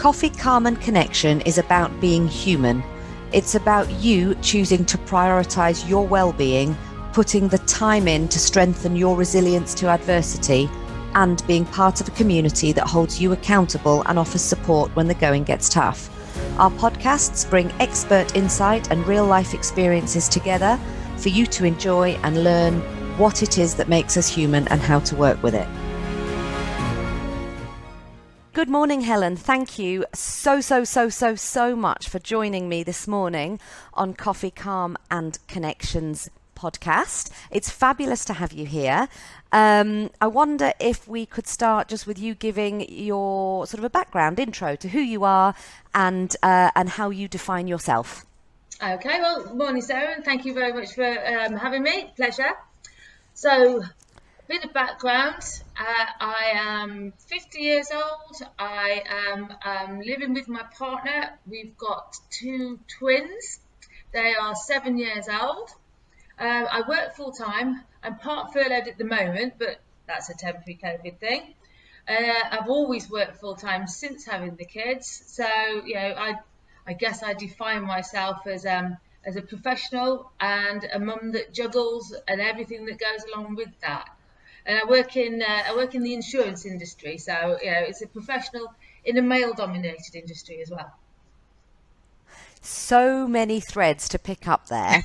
Coffee, Calm and Connection is about being human. It's about you choosing to prioritise your well-being, putting the time in to strengthen your resilience to adversity, and being part of a community that holds you accountable and offers support when the going gets tough. Our podcasts bring expert insight and real-life experiences together for you to enjoy and learn what it is that makes us human and how to work with it. Good morning, Helen. Thank you so much for joining me this morning on Coffee, Calm and Connections podcast. It's fabulous to have you here. I wonder if we could start just with you giving your sort of a background intro to who you are and how you define yourself. Okay, well, morning, Sarah, and thank you very much for having me. Pleasure. So, a bit of background. I am 50 years old. I am living with my partner. We've got two twins. They are 7 years old. I work full time. I'm part furloughed at the moment, but that's a temporary COVID thing. I've always worked full time since having the kids. So, you know, I guess I define myself as a professional and a mum that juggles and everything that goes along with that. And I work in the insurance industry, so you know it's a professional in a male-dominated industry as well. So many threads to pick up there.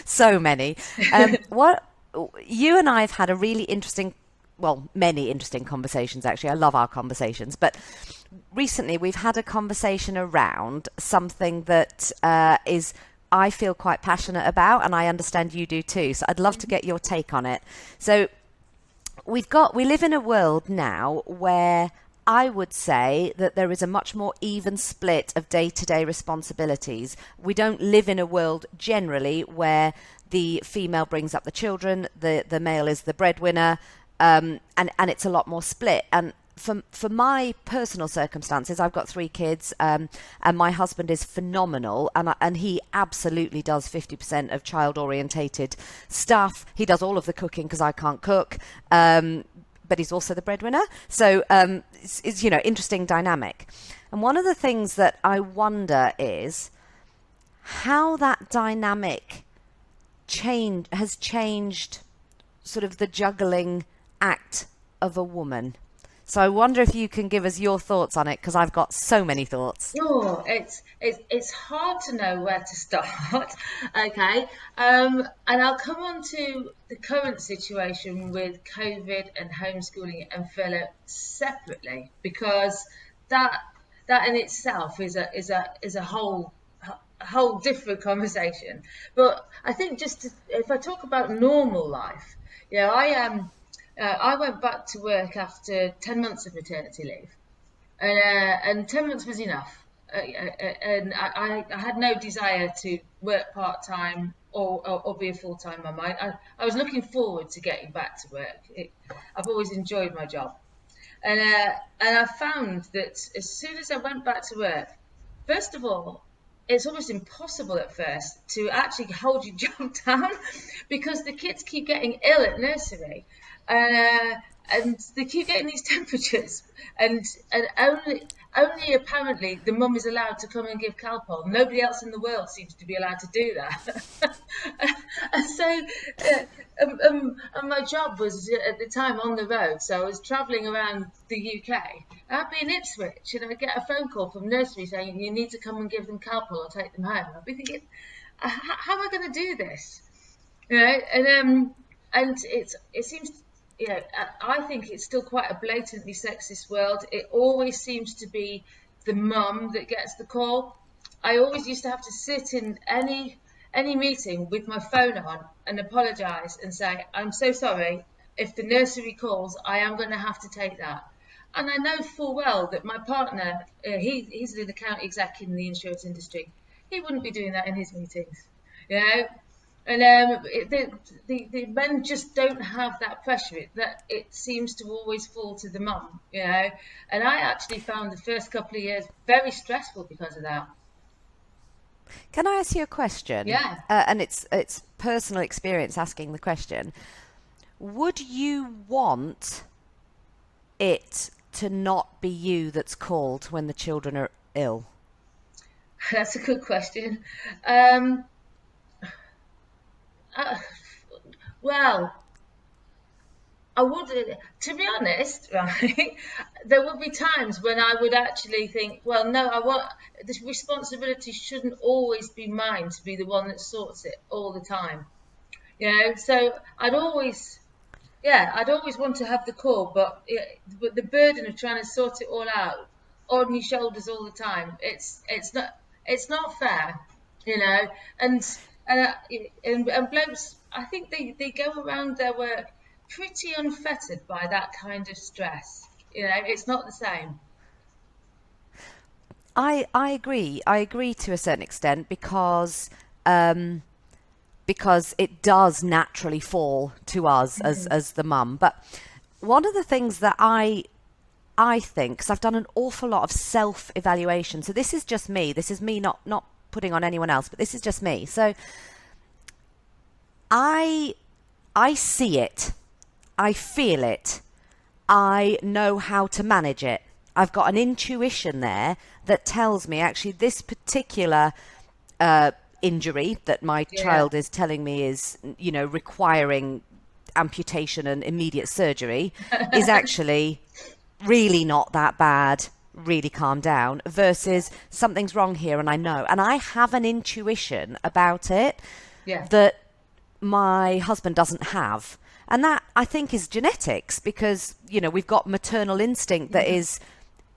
So many. What you and I have had a really interesting, well, many interesting conversations actually. I love our conversations, but recently we've had a conversation around something that is I feel quite passionate about, and I understand you do too. So I'd love to get your take on it. So we live in a world now where I would say that there is a much more even split of day-to-day responsibilities. We don't live in a world generally where the female brings up the children, the male is the breadwinner, and it's a lot more split. And for my personal circumstances, I've got 3 kids, and my husband is phenomenal, and he absolutely does 50% of child-orientated stuff. He does all of the cooking because I can't cook, but he's also the breadwinner. So it's you know, interesting dynamic. And one of the things that I wonder is how that dynamic has changed sort of the juggling act of a woman. So I wonder if you can give us your thoughts on it, because I've got so many thoughts. Oh, it's hard to know where to start. Okay, and I'll come on to the current situation with COVID and homeschooling and furlough separately, because that in itself is a whole different conversation. But I think if I talk about normal life, you know, I went back to work after 10 months of maternity leave, and 10 months was enough. And I had no desire to work part-time or be a full-time mum. I was looking forward to getting back to work. I've always enjoyed my job. And I found that as soon as I went back to work, first of all, it's almost impossible at first to actually hold your job down because the kids keep getting ill at nursery. And they keep getting these temperatures, and only apparently the mum is allowed to come and give Calpol. Nobody else in the world seems to be allowed to do that. And so, and my job was at the time on the road, so I was travelling around the UK. I'd be in Ipswich, and I'd get a phone call from nursery saying you need to come and give them Calpol or take them home. I'd be thinking, how am I going to do this? You know, and it seems. You know, I think it's still quite a blatantly sexist world. It always seems to be the mum that gets the call. I always used to have to sit in any meeting with my phone on and apologise and say, I'm so sorry, if the nursery calls, I am going to have to take that. And I know full well that my partner, he's an account exec in the insurance industry. He wouldn't be doing that in his meetings, you know. And the men just don't have that pressure. It seems to always fall to the mum, you know. And I actually found the first couple of years very stressful because of that. Can I ask you a question? Yeah. And it's personal experience asking the question. Would you want it to not be you that's called when the children are ill? That's a good question. Um, uh, well, I would, to be honest, right? There would be times when I would actually think, well, no, I want this responsibility shouldn't always be mine to be the one that sorts it all the time. So I'd always want to have the call, but the burden of trying to sort it all out on your shoulders all the time, it's not fair, you know. And and blokes, I think they go around their work pretty unfettered by that kind of stress. It's not the same. I agree. I agree to a certain extent um, because it does naturally fall to us as the mum. But one of the things that I think, because I've done an awful lot of self-evaluation, so this is just me. This is me not putting on anyone else, but this is just me. So I see it, I feel it, I know how to manage it. I've got an intuition there that tells me actually this particular injury that my child is telling me is, requiring amputation and immediate surgery is actually really not that bad. Really calm down, versus something's wrong here and I know. And I have an intuition about it that my husband doesn't have. And that, I think, is genetics, because, we've got maternal instinct that is,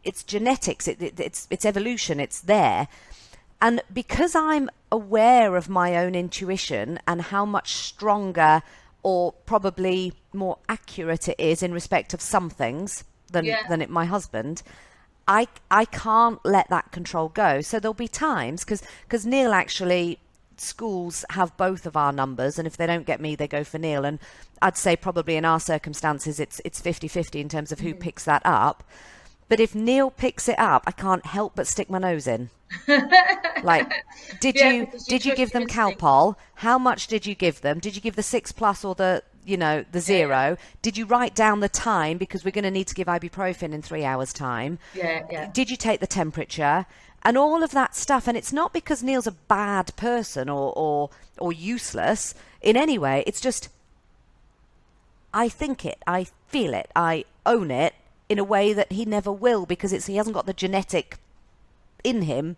it's genetics, it's evolution, it's there. And because I'm aware of my own intuition and how much stronger or probably more accurate it is in respect of some things than my husband, I can't let that control go. So there'll be times, because Neil actually, schools have both of our numbers, and if they don't get me, they go for Neil. And I'd say probably in our circumstances, it's 50-50 in terms of who picks that up. But if Neil picks it up, I can't help but stick my nose in. Like, did you give them Calpol? How much did you give them? Did you give the 6+ or the 0? Did you write down the time, because we're going to need to give ibuprofen in 3 hours time? Did you take the temperature and all of that stuff? And it's not because Neil's a bad person or useless in any way. It's just, I think it, I feel it, I own it in a way that he never will, because he hasn't got the genetic in him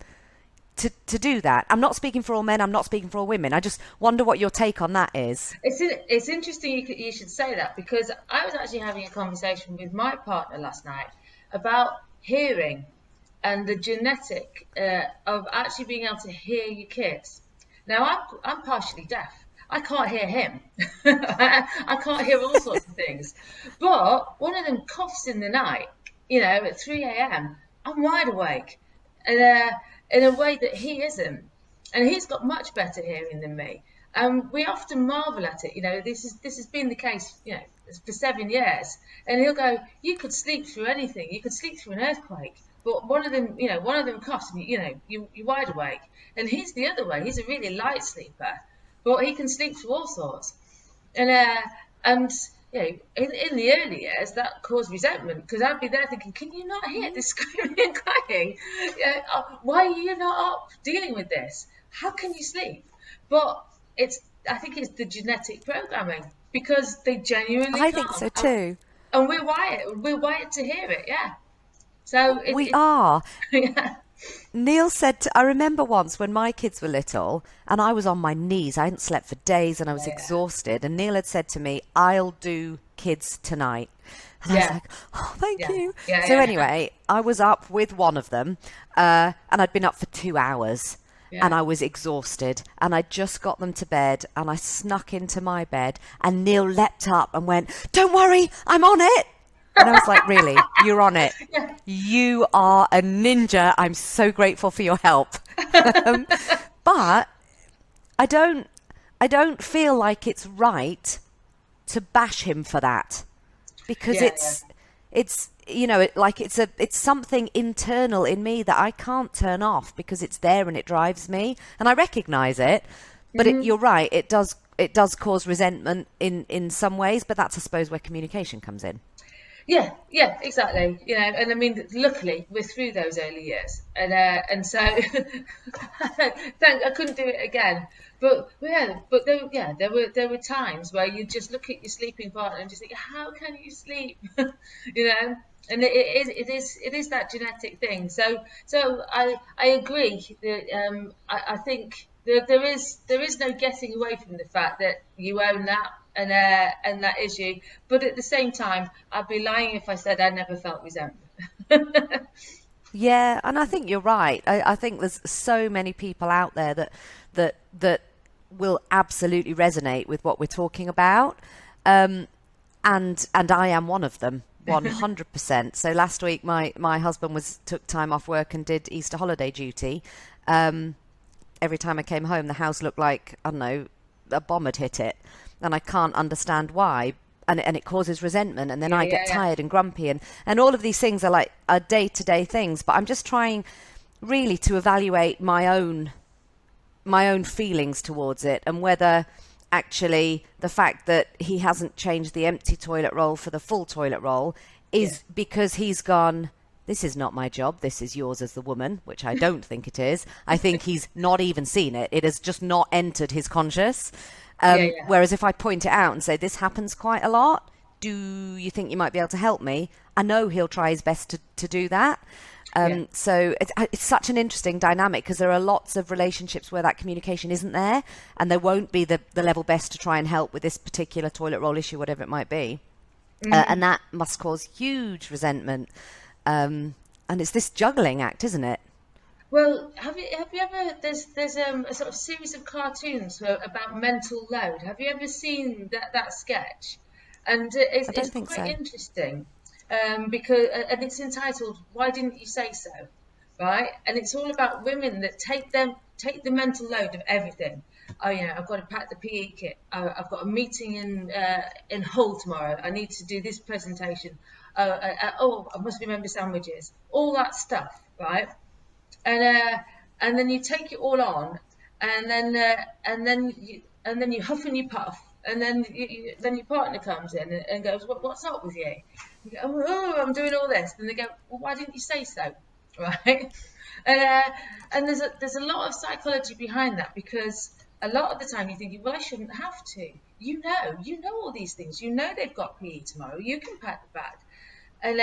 to do that. I'm not speaking for all men, I'm not speaking for all women. I just wonder what your take on that is. It's interesting you should say that, because I was actually having a conversation with my partner last night about hearing and the genetic of actually being able to hear your kids. Now, I'm partially deaf. I can't hear him. I can't hear all sorts of things. But one of them coughs in the night, at 3 a.m., I'm wide awake. And in a way that he isn't. And he's got much better hearing than me. And we often marvel at it. This has been the case, for 7 years. And he'll go, you could sleep through anything. You could sleep through an earthquake. But one of them coughs and, you're wide awake. And he's the other way. He's a really light sleeper. But he can sleep through all sorts. And in the early years, that caused resentment, because I'd be there thinking, can you not hear this screaming and crying? Why are you not up dealing with this? How can you sleep? But I think it's the genetic programming, because they genuinely I think so too. And we're wired to hear it, yeah. So we are. Yeah. Neil said, I remember once when my kids were little and I was on my knees, I hadn't slept for days and I was exhausted, and Neil had said to me, I'll do kids tonight. And I was like, oh, thank you. So anyway, I was up with one of them and I'd been up for 2 hours and I was exhausted, and I just got them to bed, and I snuck into my bed and Neil leapt up and went, don't worry, I'm on it. And I was like, really? You're on it? Yeah. You are a ninja. I'm so grateful for your help. But I don't feel like it's right to bash him for that, because it's something internal in me that I can't turn off, because it's there and it drives me, and I recognize it. But you're right. It does cause resentment in some ways, but that's, I suppose, where communication comes in. Yeah, exactly. And I mean, luckily we're through those early years, and so I couldn't do it again. There were times where you just look at your sleeping partner and just think, how can you sleep? you know, and it is that genetic thing. So I agree that I think there is no getting away from the fact that you own that and that issue. But at the same time, I'd be lying if I said I never felt resentment. Yeah, and I think you're right. I think there's so many people out there that will absolutely resonate with what we're talking about, and I am one of them, 100%. So last week, my husband took time off work and did Easter holiday duty. Every time I came home, the house looked like, I don't know, a bomb had hit it, and I can't understand why. And it causes resentment, and then Yeah, I yeah, get yeah. tired and grumpy, and all of these things are day-to-day things. But I'm just trying really to evaluate my own feelings towards it, and whether actually the fact that he hasn't changed the empty toilet roll for the full toilet roll Yeah. is because he's gone, this is not my job, this is yours as the woman, which I don't think it is. I think he's not even seen it. It has just not entered his conscious. Yeah, yeah. Whereas if I point it out and say, this happens quite a lot, do you think you might be able to help me? I know he'll try his best to do that. Yeah. So it's such an interesting dynamic, because there are lots of relationships where that communication isn't there, and there won't be the level best to try and help with this particular toilet roll issue, whatever it might be. And that must cause huge resentment. And it's this juggling act, isn't it? Well, have you ever there's a sort of series of cartoons about mental load. Have you ever seen that sketch? And I it's don't think quite so. interesting, because and it's entitled "Why Didn't You Say So?" Right? And it's all about women that take the mental load of everything. Oh yeah, I've got to pack the PE kit. I've got a meeting in Hull tomorrow. I need to do this presentation. I must remember sandwiches. All that stuff, right? And then you take it all on, and then you huff and you puff, and then your partner comes in and goes, what's up with you? You go, oh, I'm doing all this. And they go, well, why didn't you say so? Right? And and there's a lot of psychology behind that, because a lot of the time you're thinking, well, I shouldn't have to. You know all these things. You know they've got PE tomorrow. You can pack the bag. And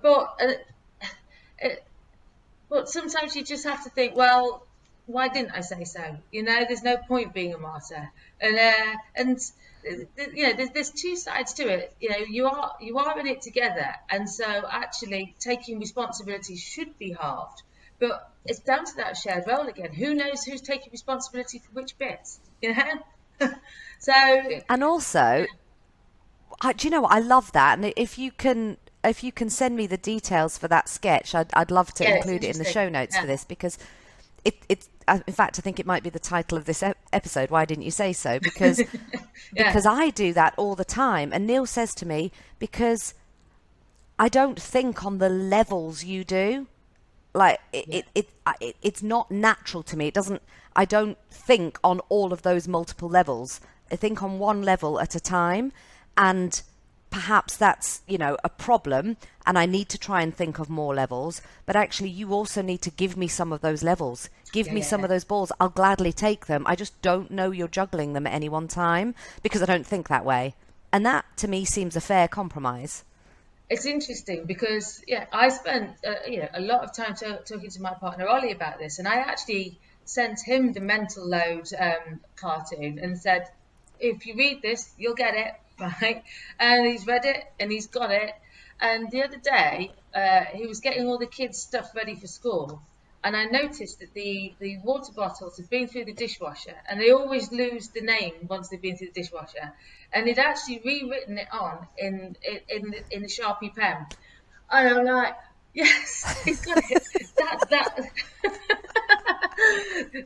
but But sometimes you just have to think, well, why didn't I say so? There's no point being a martyr, and there's two sides to it. You are in it together, and so actually taking responsibility should be halved. But it's down to that shared role again. Who knows who's taking responsibility for which bits? So And also, do you know what? I love that. And if you can send me the details for that sketch, I'd love to yeah, it's include it in the interesting. show notes Yeah, for this, because it's in fact, I think it might be the title of this episode. Why didn't you say so? Because yeah, I do that all the time. And Neil says to me, because I don't think on the levels you do. Like yeah, it's not natural to me. I don't think on all of those multiple levels. I think on one level at a time, and perhaps that's, a problem, and I need to try and think of more levels. But actually, you also need to give me some of those levels. Give yeah, me yeah, some yeah. of those balls. I'll gladly take them. I just don't know you're juggling them at any one time, because I don't think that way. And that, to me, seems a fair compromise. It's interesting because I spent a lot of time talking to my partner Ollie about this, and I actually sent him the mental load cartoon and said, if you read this, you'll get it, right? And he's read it and he's got it. And the other day, he was getting all the kids' stuff ready for school, and I noticed that the water bottles had been through the dishwasher, and they always lose the name once they've been through the dishwasher. And he'd actually rewritten it on in the Sharpie pen, and I'm like, yes, he's got it. That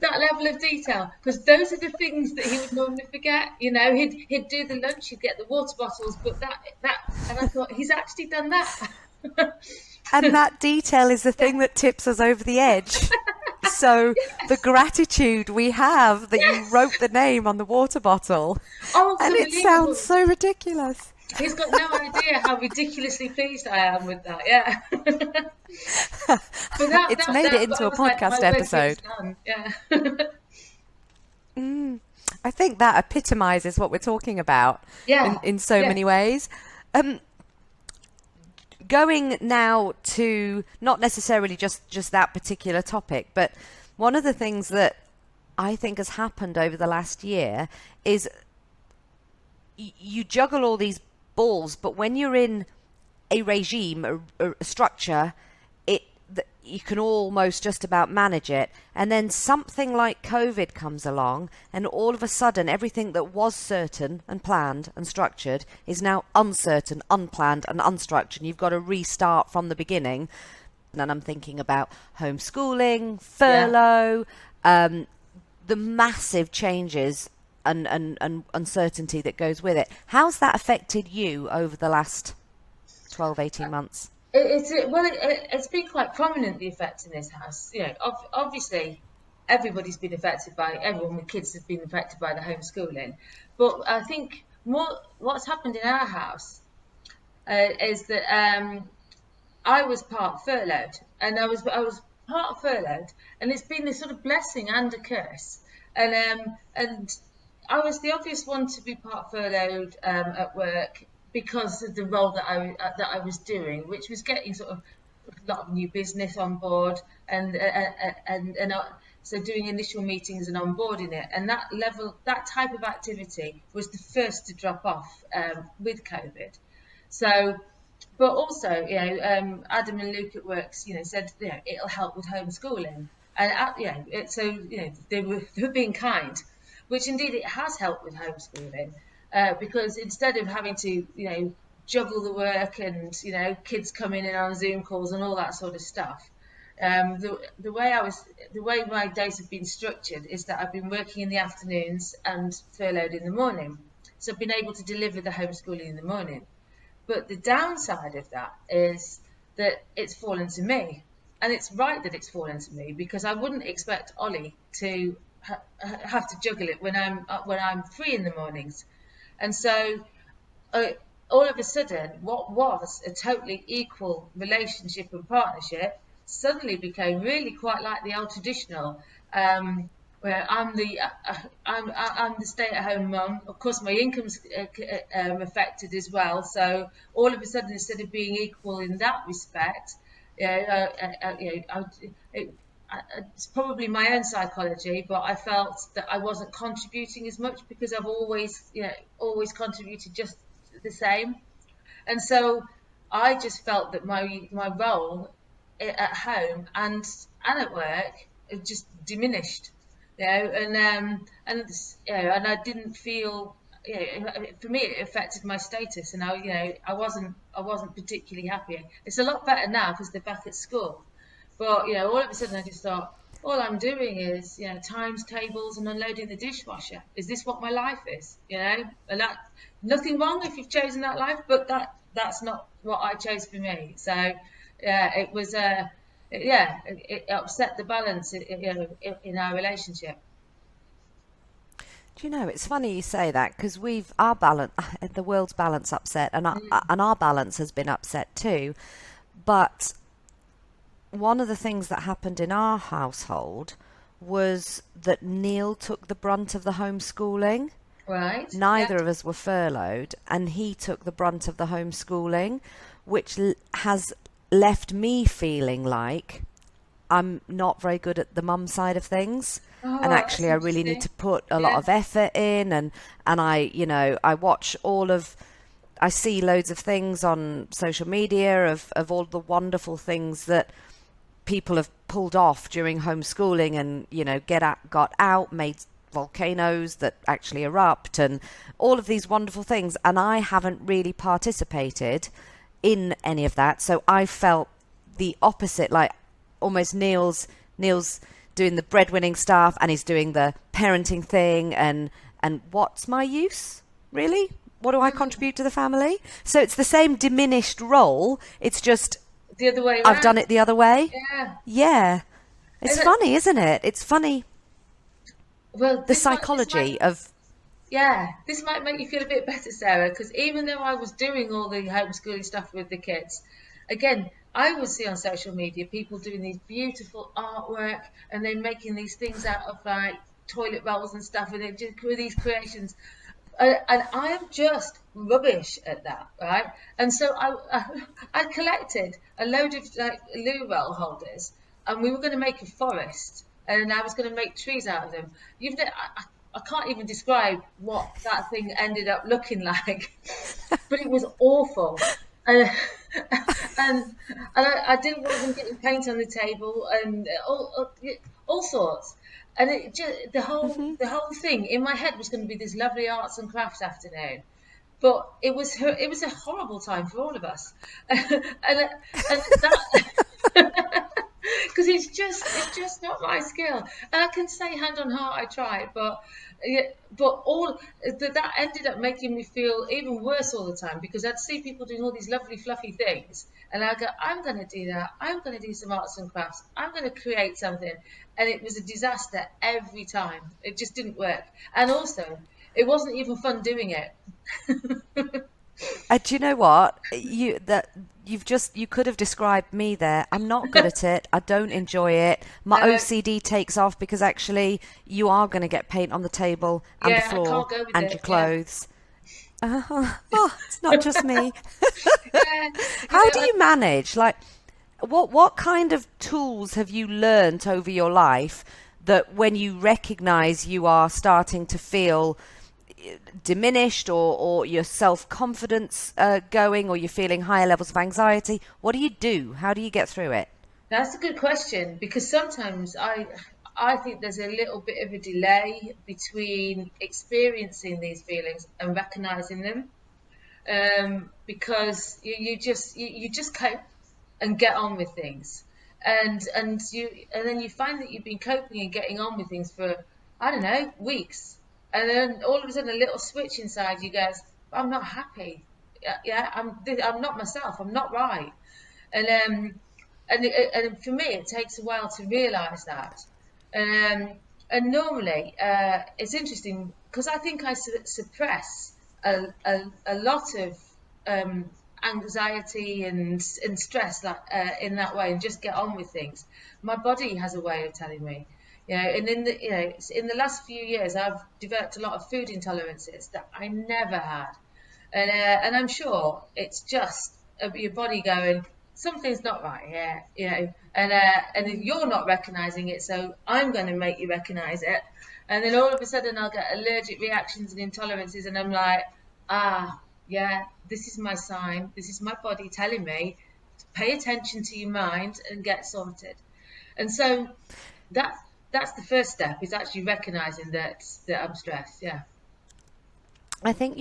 that level of detail, because those are the things that he would normally forget. He'd do the lunch, he'd get the water bottles, but and I thought he's actually done that. And that detail is the thing that tips us over the edge. So the Yes, gratitude we have that you yes. wrote the name on the water bottle, Oh, it's and it sounds unbelievable. so ridiculous. He's got no idea how ridiculously pleased I am with that. Yeah. But It's made it into I a was like, my podcast work is episode. done. Yeah. I think that epitomizes what we're talking about Yeah. in so Yeah. many ways. Going now to not necessarily just that particular topic, but one of the things that I think has happened over the last year is you juggle all these balls, but when you're in a regime, a structure, you can almost just about manage it. And then something like COVID comes along, and all of a sudden, everything that was certain and planned and structured is now uncertain, unplanned, and unstructured. And you've got to restart from the beginning. And I'm thinking about homeschooling, Yeah. furlough, the massive changes and uncertainty that goes with it. How's that affected you over the last 12, 18 months? It's been quite prominently affecting this house. You know, obviously, everyone with kids has been affected by the homeschooling. But I think what's happened in our house is that I was part furloughed, and I was part furloughed, and it's been this sort of blessing and a curse. And I was the obvious one to be part furloughed at work because of the role that I was doing, which was getting sort of a lot of new business on board, and so doing initial meetings and onboarding it, and that type of activity was the first to drop off with COVID. So, but also, Adam and Luke at Works, said, it'll help with homeschooling, and they were being kind, which indeed it has helped with homeschooling, because instead of having to, juggle the work and kids coming in on Zoom calls and all that sort of stuff. The way my days have been structured is that I've been working in the afternoons and furloughed in the morning, so I've been able to deliver the homeschooling in the morning. But the downside of that is that it's fallen to me, and it's right that it's fallen to me, because I wouldn't expect Ollie to have to juggle it when I'm free in the mornings, and so all of a sudden, what was a totally equal relationship and partnership suddenly became really quite like the old traditional, where I'm the stay-at-home mum. Of course, my income's affected as well. So all of a sudden, instead of being equal in that respect, it's probably my own psychology, but I felt that I wasn't contributing as much because I've always contributed just the same. And so I just felt that my role at home and at work just diminished, and I didn't feel, for me it affected my status, and I wasn't particularly happy. It's a lot better now because they're back at school, but all of a sudden I just thought, all I'm doing is times tables and unloading the dishwasher. Is this what my life is? And that, nothing wrong if you've chosen that life, but that's not what I chose for me. So yeah, it was it upset the balance in our relationship. Do you know, it's funny you say that, because our balance, the world's balance upset, and our balance has been upset too. But one of the things that happened in our household was that Neil took the brunt of the homeschooling. Right. Neither Yeah. of us were furloughed, and he took the brunt of the homeschooling, which has left me feeling like I'm not very good at the mum side of things. Oh, And that's actually, I really need to interesting. put a lot Yeah. of effort in, and I watch I see loads of things on social media of all the wonderful things that people have pulled off during homeschooling, and got out, made volcanoes that actually erupt, and all of these wonderful things, and I haven't really participated in any of that. So I felt the opposite, like almost Neil's doing the breadwinning stuff, and he's doing the parenting thing, and what's my use, really? What do I contribute to the family? So it's the same diminished role, it's just The other way I've done around. it the other way. Yeah. Yeah. It's Is it- funny, isn't it? It's funny, Well, the this might psychology of... yeah, this might make you feel a bit better, Sarah, because even though I was doing all the homeschooling stuff with the kids, again, I would see on social media people doing these beautiful artwork and then making these things out of like toilet rolls and stuff, and it just with these creations. And I am just rubbish at that, right? And so I collected a load of like loo roll holders, and we were going to make a forest, and I was going to make trees out of them. I can't even describe what that thing ended up looking like, but it was awful. And and I didn't want them getting paint on the table and all sorts. And it just the whole thing in my head was going to be this lovely arts and crafts afternoon, but it was a horrible time for all of us, and that because it's just not my skill. And I can say hand on heart I tried, but yeah, but all that ended up making me feel even worse all the time, because I'd see people doing all these lovely fluffy things, and I go, I'm going to do that. I'm going to do some arts and crafts. I'm going to create something, and it was a disaster every time. It just didn't work, and also it wasn't even fun doing it. Do you know what? You could have described me there. I'm not good at it. I don't enjoy it. My No, OCD takes off because actually you are going to get paint on the table and the yeah, I floor can't go with and it. your Yeah, clothes. Oh, it's not just me. yeah, How do you manage? Like, what kind of tools have you learnt over your life that when you recognize you are starting to feel diminished, or your self-confidence going, or you're feeling higher levels of anxiety, what do you do? How do you get through it? That's a good question, because sometimes I think there's a little bit of a delay between experiencing these feelings and recognizing them. Because you just cope and get on with things, and then you find that you've been coping and getting on with things for, I don't know, weeks, and then all of a sudden a little switch inside you goes, I'm not happy. Yeah, I'm not myself. I'm not right. And and for me it takes a while to realize that. And normally it's interesting because I think I suppress a lot of um, anxiety and stress, like in that way, and just get on with things. My body has a way of telling me, and in the last few years I've developed a lot of food intolerances that I never had. And I'm sure it's just your body going, something's not right here, and you're not recognizing it, so I'm going to make you recognize it. And then all of a sudden I'll get allergic reactions and intolerances, and I'm like, yeah, this is my sign. This is my body telling me to pay attention to your mind and get sorted. And so that's that's the first step, is actually recognizing that I'm stressed. Yeah. I think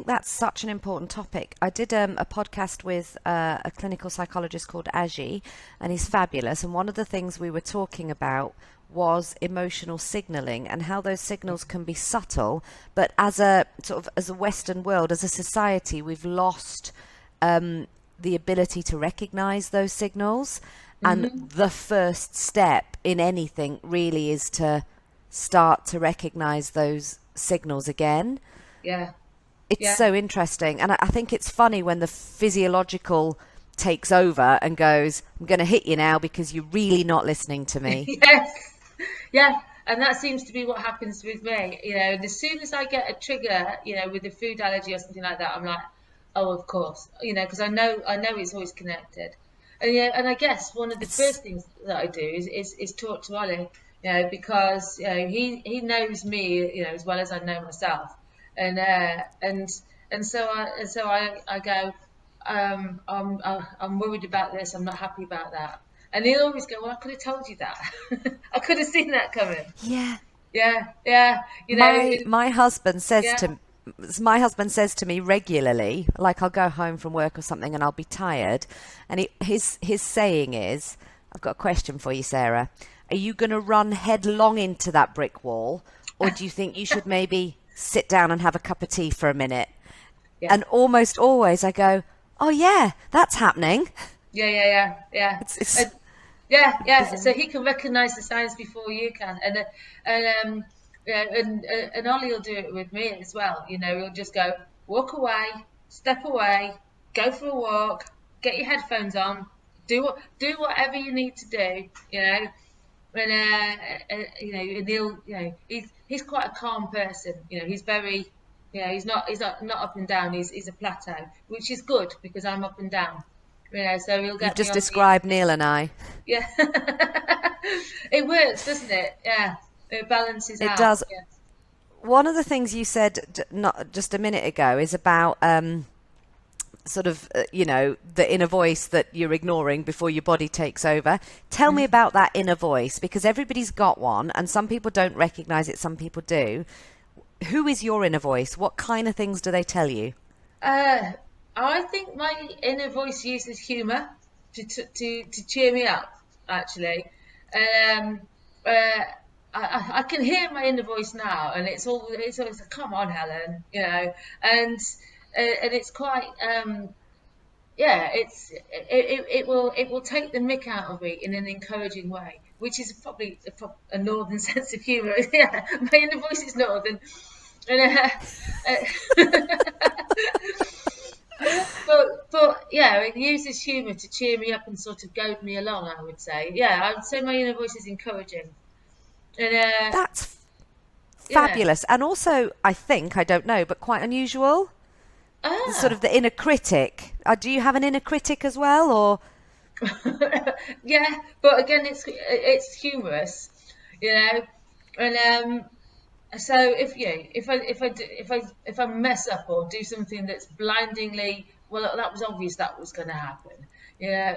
that's such an important topic. I did a podcast with a clinical psychologist called Aji, and he's fabulous. And one of the things we were talking about was emotional signaling and how those signals can be subtle, but as a sort of as a Western world, as a society, we've lost the ability to recognize those signals. And Hmm. the first step in anything really is to start to recognize those signals again. Yeah. It's Yeah. so interesting. And I think it's funny when the physiological takes over and goes, I'm going to hit you now because you're really not listening to me. Yes. Yeah. And that seems to be what happens with me. And as soon as I get a trigger, with a food allergy or something like that, I'm like, oh, of course, because I know it's always connected. And and I guess one of the It's first things that I do is talk to Ollie, because he knows me, as well as I know myself. And so I go, I'm worried about this. I'm not happy about that. And he'll always go, well, I could have told you that. I could have seen that coming. yeah. Yeah, yeah, My husband says yeah, to me regularly, like I'll go home from work or something and I'll be tired, and his saying is, I've got a question for you, Sarah. Are you going to run headlong into that brick wall, or do you think you should maybe sit down and have a cup of tea for a minute? yeah, And almost always I go, oh yeah, that's happening. yeah. It's Yeah, yeah. So bizarre. he can recognize the signs before you can, and Yeah, and Ollie will do it with me as well. He'll just go, walk away, step away, go for a walk, get your headphones on, do whatever you need to do. And he's quite a calm person. He's very, he's not up and down. He's a plateau, which is good because I'm up and down. So he'll You've get me just on the, described Neil and I. yeah. It works, doesn't it? Yeah, it balances It out. does. One of the things you said not just a minute ago is about sort of, the inner voice that you're ignoring before your body takes over. Tell me about that inner voice, because everybody's got one and some people don't recognize it, some people do. Who is your inner voice? What kind of things do they tell you? Uh, I think my inner voice uses humour to cheer me up, actually. Um, uh, I can hear my inner voice now, and it's always like, "Come on, Helen," and it's quite yeah, it will take the mick out of me in an encouraging way, which is probably a northern sense of humour. Yeah, my inner voice is northern, and but yeah, it uses humour to cheer me up and sort of goad me along. I would say, yeah, I would say my inner voice is encouraging, and That's yeah, fabulous. And also, I think, I don't know, but quite unusual. Sort of ah, the inner critic. Do you have an inner critic as well, or? yeah, but again, it's humorous, you know, and so if I mess up or do something that's blindingly, well, that was obvious that was going to happen.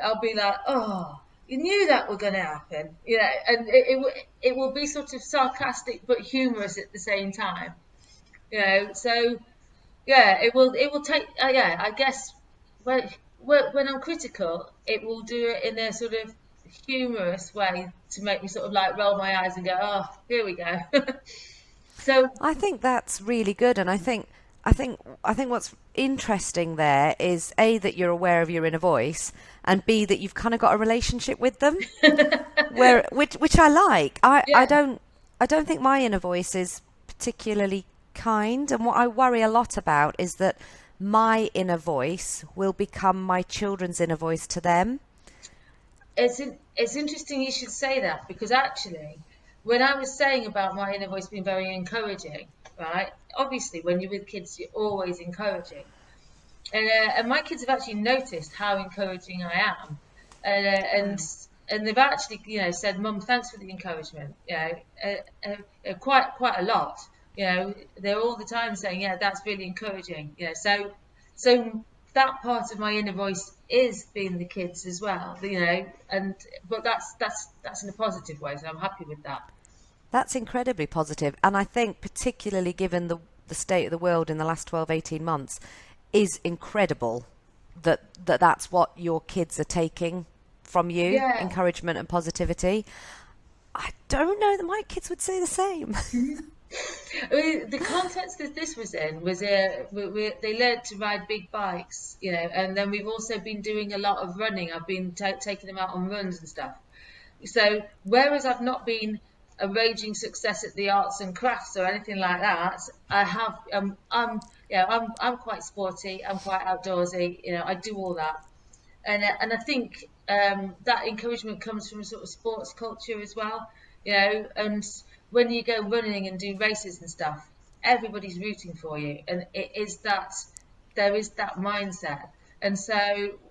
I'll be like, oh, you knew that were going to happen. And it will be sort of sarcastic but humorous at the same time. So yeah, it will take. Yeah, I guess when I'm critical, it will do it in a sort of humorous way to make me sort of like roll my eyes and go, oh, here we go. So I think that's really good, and I think what's interesting there is A, that you're aware of your inner voice, and B, that you've kind of got a relationship with them, which I like. I, I yeah, don't I don't think my inner voice is particularly kind, and what I worry a lot about is that my inner voice will become my children's inner voice to them. it's interesting you should say that because actually, when I was saying about my inner voice being very encouraging, right? Obviously, when you're with kids, you're always encouraging, and my kids have actually noticed how encouraging I am, and uh, and Wow. and they've actually said, "Mum, thanks for the encouragement." Quite a lot. They're all the time saying, "Yeah, that's really encouraging." So that part of my inner voice is being the kids as well. And but that's in a positive way, so I'm happy with that. That's incredibly positive, and I think particularly given the state of the world in the last 12, 18 months is incredible that's what your kids are taking from you, Yeah. encouragement and positivity. I don't know that my kids would say the same. I mean, the context that this was in was they learned to ride big bikes, and then we've also been doing a lot of running. I've been taking them out on runs and stuff. So whereas I've not been a raging success at the arts and crafts or anything like that, I have I'm quite sporty. I'm quite outdoorsy. I do all that, and I think that encouragement comes from a sort of sports culture as well. And when you go running and do races and stuff, everybody's rooting for you, and it is that there is that mindset. And so,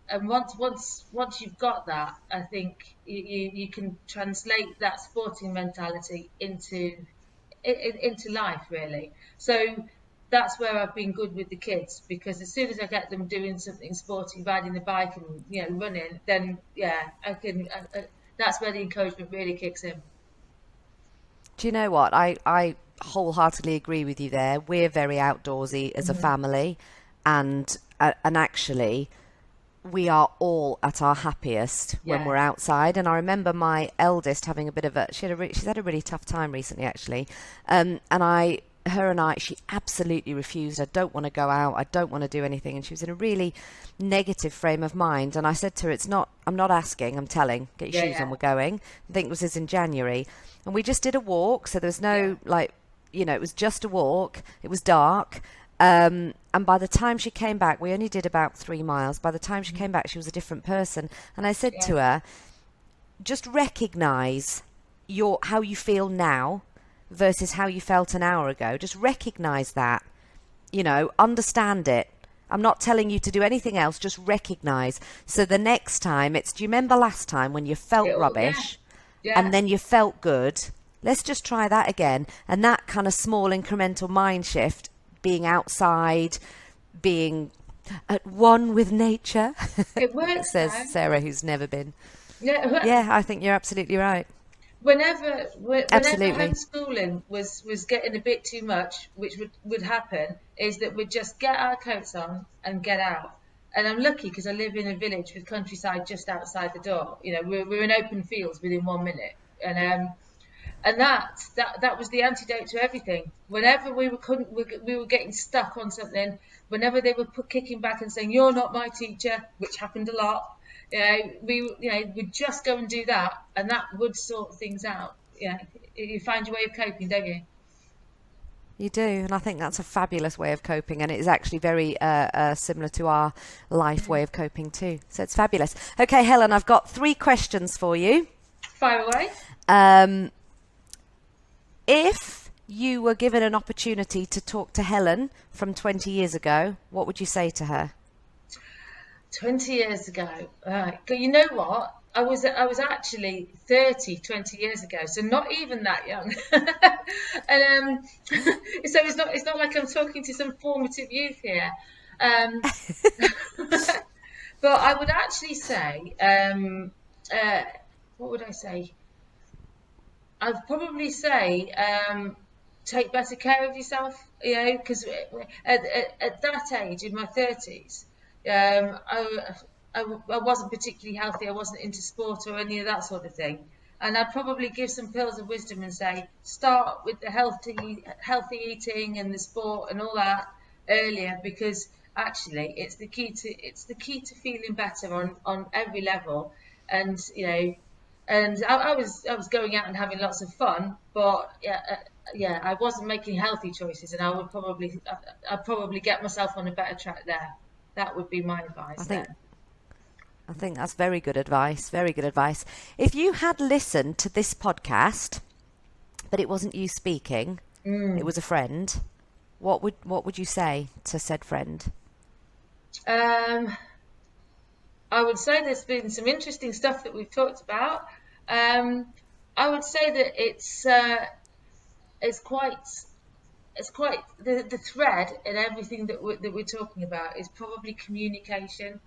and once you've got that, I think you can translate that sporting mentality into life, really. So that's where I've been good with the kids, because as soon as I get them doing something sporty, riding the bike and running, then yeah, I can. That's where the encouragement really kicks in. Do you know what? I wholeheartedly agree with you there. We're very outdoorsy as a Mhm. family, and actually we are all at our happiest when Yeah, we're outside. And I remember my eldest having a bit of she's had a really tough time recently, actually. And her and she absolutely refused. I don't want to go out. I don't want to do anything. And she was in a really negative frame of mind. And I said to her, I'm not asking, I'm telling. Get your yeah, shoes on, yeah, we're going. I think this is in January. And we just did a walk. So there was yeah. no like it was just a walk. It was dark. And by the time she came back, we only did about 3 miles. By the time she came back, she was a different person. And I said to her, just recognize how you feel now versus how you felt an hour ago. Just recognize that, understand it. I'm not telling you to do anything else, just recognize. So the next time do you remember last time when you felt rubbish and then you felt good? Let's just try that again. And that kind of small incremental mind shift, being outside, being at one with nature. It works, says Sarah, who's never been. Yeah, I think you're absolutely right. Whenever Absolutely. homeschooling was getting a bit too much, which would happen, is that we'd just get our coats on and get out. And I'm lucky because I live in a village with countryside just outside the door. We're in open fields within 1 minute, and that was the antidote to everything. Whenever we were getting stuck on something, whenever they were kicking back and saying, "You're not my teacher," which happened a lot. We'd just go and do that, and that would sort things out. You find your way of coping, don't you? You do, and I think that's a fabulous way of coping, and it is actually very similar to our life way of coping too. So it's fabulous. Okay, Helen, I've got 3 questions for you. Fire away. If you were given an opportunity to talk to Helen from 20 years ago, what would you say to her? 20 years ago. You know what? I was actually 30 20 years ago, so not even that young. And so it's not like I'm talking to some formative youth here. But I would actually say, what would I say? I'd probably say take better care of yourself, because at that age, in my 30s, I wasn't particularly healthy. I wasn't into sport or any of that sort of thing. And I'd probably give some pills of wisdom and say, start with the healthy eating and the sport and all that earlier, because actually it's the key to feeling better on every level. And and I was going out and having lots of fun, but I wasn't making healthy choices, and I'd probably get myself on a better track there. That would be my advice. I think that's very good advice. Very good advice. If you had listened to this podcast, but it wasn't you speaking, it was a friend, what would you say to said friend? I would say there's been some interesting stuff that we've talked about. I would say that it's quite the thread in everything that we're talking about is probably communication,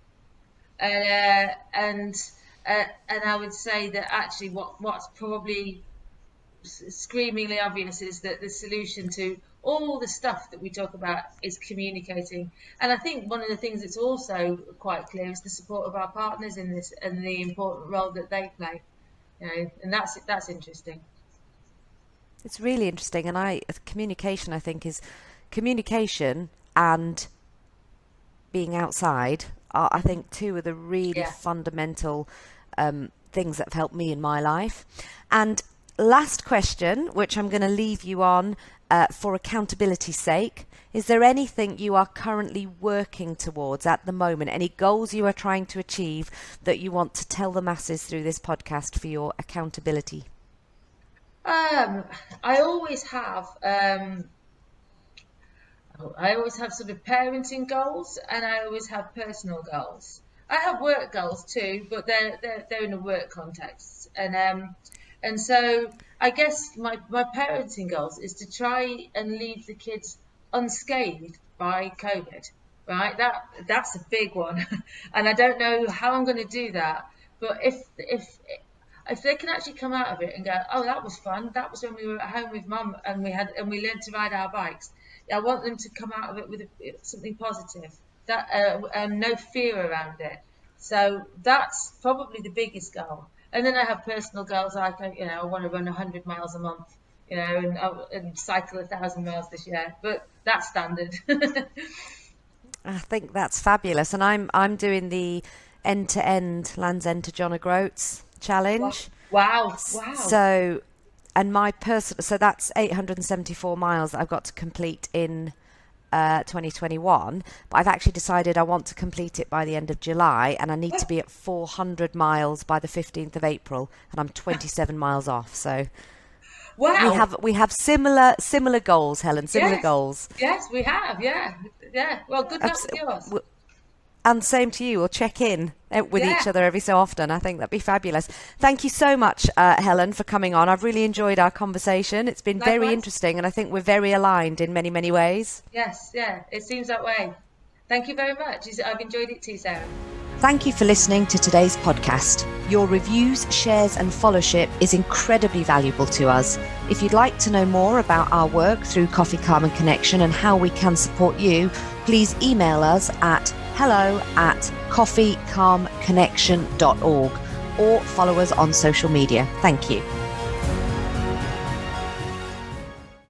and I would say that actually what's probably screamingly obvious is that the solution to all the stuff that we talk about is communicating. And I think one of the things that's also quite clear is the support of our partners in this and the important role that they play. And that's interesting. It's really interesting, and communication, I think, is communication and being outside are, I think, 2 of the really fundamental things that have helped me in my life. And last question, which I'm going to leave you on for accountability's sake. Is there anything you are currently working towards at the moment? Any goals you are trying to achieve that you want to tell the masses through this podcast for your accountability? I always have sort of parenting goals, and I always have personal goals. I have work goals too, but they're in a work context, and so I guess my parenting goals is to try and leave the kids unscathed by COVID. Right, that's a big one, and I don't know how I'm going to do that. But if they can actually come out of it and go, oh, that was fun. That was when we were at home with mum and we learned to ride our bikes. I want them to come out of it with something positive. That no fear around it. So that's probably the biggest goal. And then I have personal goals like I want to run 100 miles a month, and cycle 1,000 miles this year. But that's standard. I think that's fabulous, and I'm doing the end-to-end Land's End to John O'Groats challenge. Wow. So and my personal, so that's 874 miles that I've got to complete in 2021, but I've actually decided I want to complete it by the end of July, and I need to be at 400 miles by the 15th of April, and I'm 27 miles off. So wow. we have similar goals, Helen, similar goals. Yes, we have. Yeah. Yeah. Well, good luck Abs- with yours. And same to you. We'll check in with Yeah. each other every so often. I think that'd be fabulous. Thank you so much, Helen, for coming on. I've really enjoyed our conversation. It's been very Likewise. interesting, and I think we're very aligned in many, many ways. Yes. Yeah. It seems that way. Thank you very much. I've enjoyed it too, Sarah. Thank you for listening to today's podcast. Your reviews, shares and followership is incredibly valuable to us. If you'd like to know more about our work through Coffee, Calm and Connection and how we can support you, please email us at hello@coffeecalmconnection.org or follow us on social media. Thank you.